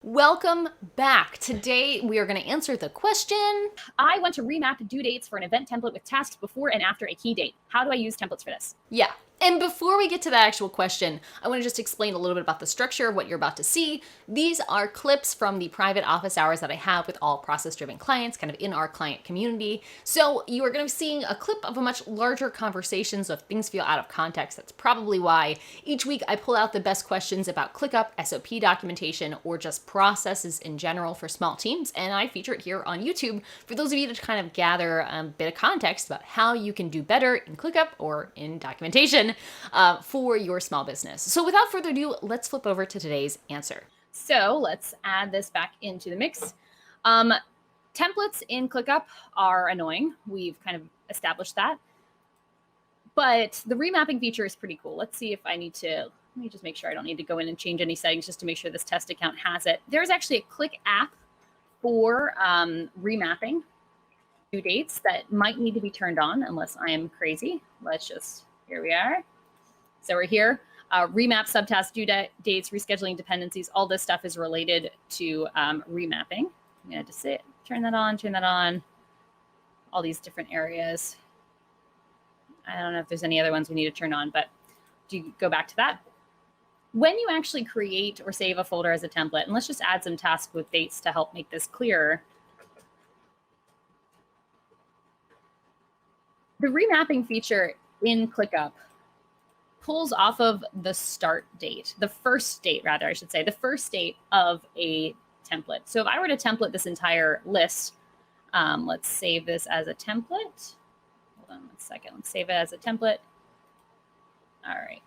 Welcome back. Today we are going to answer the question. I want to remap due dates for an event template with tasks before and after a key date. How do I use templates for this? Yeah. And before we get to that actual question, I want to just explain a little bit about the structure of what you're about to see. These are clips from the private office hours that I have with all process-driven clients, kind of in our client community. So you are going to be seeing a clip of a much larger conversation, so if things feel out of context, that's probably why. Each week I pull out the best questions about ClickUp, SOP documentation, or just processes in general for small teams, and I feature it here on YouTube for those of you to kind of gather a bit of context about how you can do better in ClickUp or in documentation for your small business. So without further ado, let's flip over to today's answer. So let's add this back into the mix. Templates in ClickUp are annoying. We've kind of established that. But the remapping feature is pretty cool. Let's see if I need to, let me just make sure I don't need to go in and change any settings just to make sure this test account has it. There's actually a Click app for remapping due dates that might need to be turned on unless I am crazy. Here we are. So we're here. Remap, subtask, due dates, rescheduling dependencies, all this stuff is related to remapping. I'm going to just turn that on, all these different areas. I don't know if there's any other ones we need to turn on, but do you go back to that? When you actually create or save a folder as a template, and let's just add some tasks with dates to help make this clearer. The remapping feature in ClickUp pulls off of the start date, the first date of a template. So if I were to template this entire list, let's save this as a template. Hold on 1 second. Let's save it as a template. All right.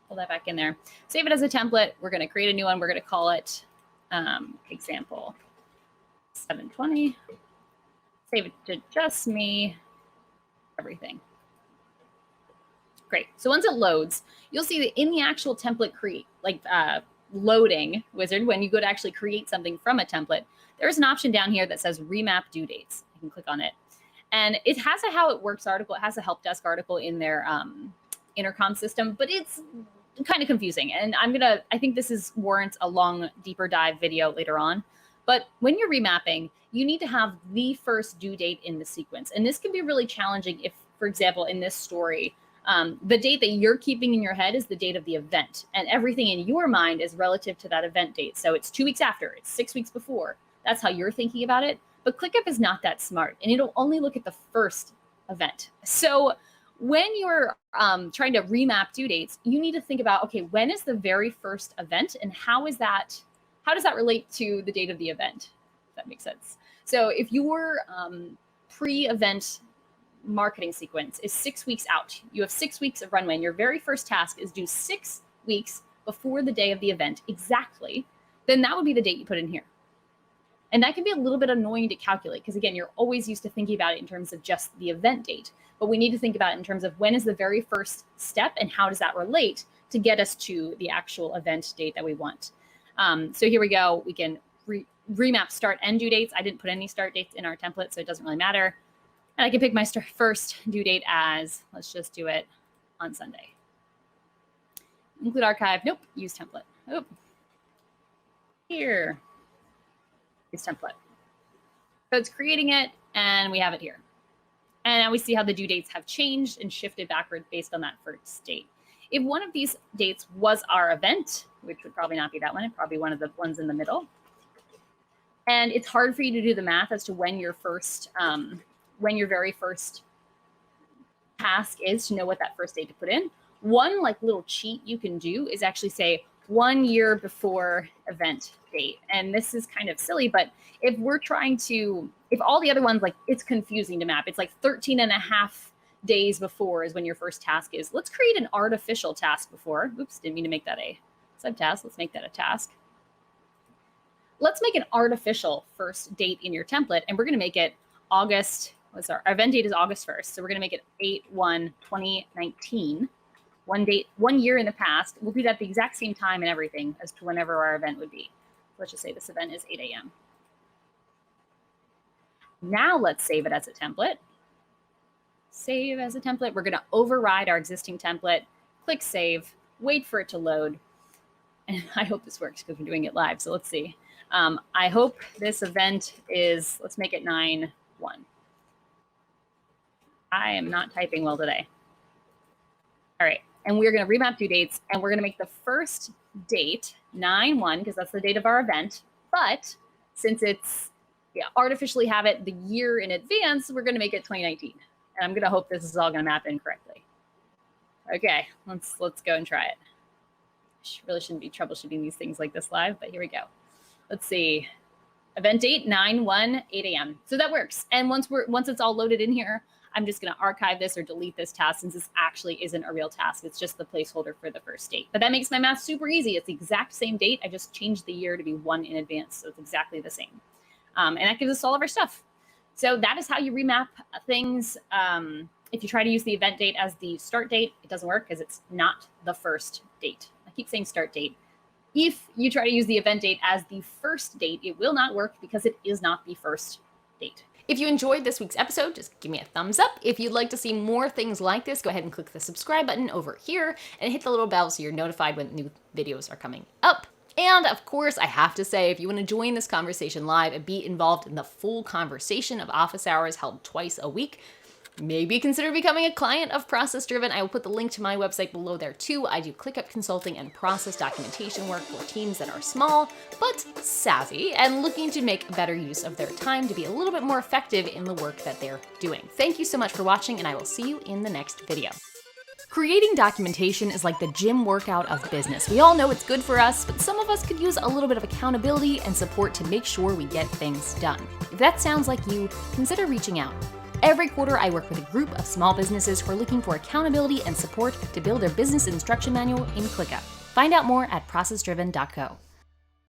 Pull that back in there. Save it as a template. We're going to create a new one. We're going to call it example 720. Save it to just me. Everything. Great. So once it loads, you'll see that in the actual template loading wizard, when you go to actually create something from a template, there's an option down here that says Remap Due Dates. You can click on it. And it has a how it works article. It has a help desk article in their intercom system, but it's kind of confusing. And I think this warrants a long, deeper dive video later on. But when you're remapping, you need to have the first due date in the sequence. And this can be really challenging if, for example, in this story, the date that you're keeping in your head is the date of the event. And everything in your mind is relative to that event date. So it's 2 weeks after, it's 6 weeks before. That's how you're thinking about it. But ClickUp is not that smart, and it'll only look at the first event. So when you're trying to remap due dates, you need to think about, okay, when is the very first event, and how does that relate to the date of the event? If that makes sense. So if your pre-event marketing sequence is 6 weeks out, you have 6 weeks of runway, and your very first task is due 6 weeks before the day of the event exactly, then that would be the date you put in here. And that can be a little bit annoying to calculate because, again, you're always used to thinking about it in terms of just the event date. But we need to think about it in terms of when is the very first step and how does that relate to get us to the actual event date that we want. So here we go. We can remap start and due dates. I didn't put any start dates in our template, so it doesn't really matter. And I can pick my first due date as, let's just do it on Sunday. Include archive. Nope. Use template. Oh. Here. Use template. So it's creating it, and we have it here. And now we see how the due dates have changed and shifted backward based on that first date. If one of these dates was our event, which would probably not be that one, it'd probably be one of the ones in the middle. And it's hard for you to do the math as to when your very first task is to know what that first date to put in. One little cheat you can do is actually say 1 year before event date. And this is kind of silly, but if all the other ones, it's confusing to map. It's 13 and a half days before is when your first task is. Let's create an artificial task before. Oops, didn't mean to make that a subtask. Let's make that a task. Let's make an artificial first date in your template, and we're going to make it August. Our event date is August 1st. So we're going to make it 8/1/2019. 1 year in the past. We'll do that at the exact same time and everything as to whenever our event would be. Let's just say this event is 8 a.m. Now let's save it as a template. Save as a template. We're going to override our existing template, click save, wait for it to load. And I hope this works because we're doing it live. So let's see. I hope this event is, let's make it 9-1. I am not typing well today. All right, and we're going to remap due dates, and we're going to make the first date 9-1 because that's the date of our event. But since it's artificially have it the year in advance, we're going to make it 2019. And I'm going to hope this is all going to map in correctly. Okay, let's go and try it. Really shouldn't be troubleshooting these things like this live, but here we go. Let's see. Event date 9/1 8 a.m. So that works. And once it's all loaded in here, I'm just going to archive this or delete this task since this actually isn't a real task. It's just the placeholder for the first date. But that makes my math super easy. It's the exact same date. I just changed the year to be 1 in advance. So it's exactly the same. And that gives us all of our stuff. So that is how you remap things. If you try to use the event date as the start date, it doesn't work because it's not the first date. I keep saying start date. If you try to use the event date as the first date, it will not work because it is not the first date. If you enjoyed this week's episode, just give me a thumbs up. If you'd like to see more things like this, go ahead and click the subscribe button over here and hit the little bell so you're notified when new videos are coming up. And of course, I have to say, if you want to join this conversation live and be involved in the full conversation of office hours held twice a week, maybe consider becoming a client of Process Driven. I will put the link to my website below there too. I do ClickUp consulting and process documentation work for teams that are small, but savvy and looking to make better use of their time to be a little bit more effective in the work that they're doing. Thank you so much for watching, and I will see you in the next video. Creating documentation is like the gym workout of business. We all know it's good for us, but some of us could use a little bit of accountability and support to make sure we get things done. If that sounds like you, consider reaching out. Every quarter, I work with a group of small businesses who are looking for accountability and support to build their business instruction manual in ClickUp. Find out more at processdriven.co.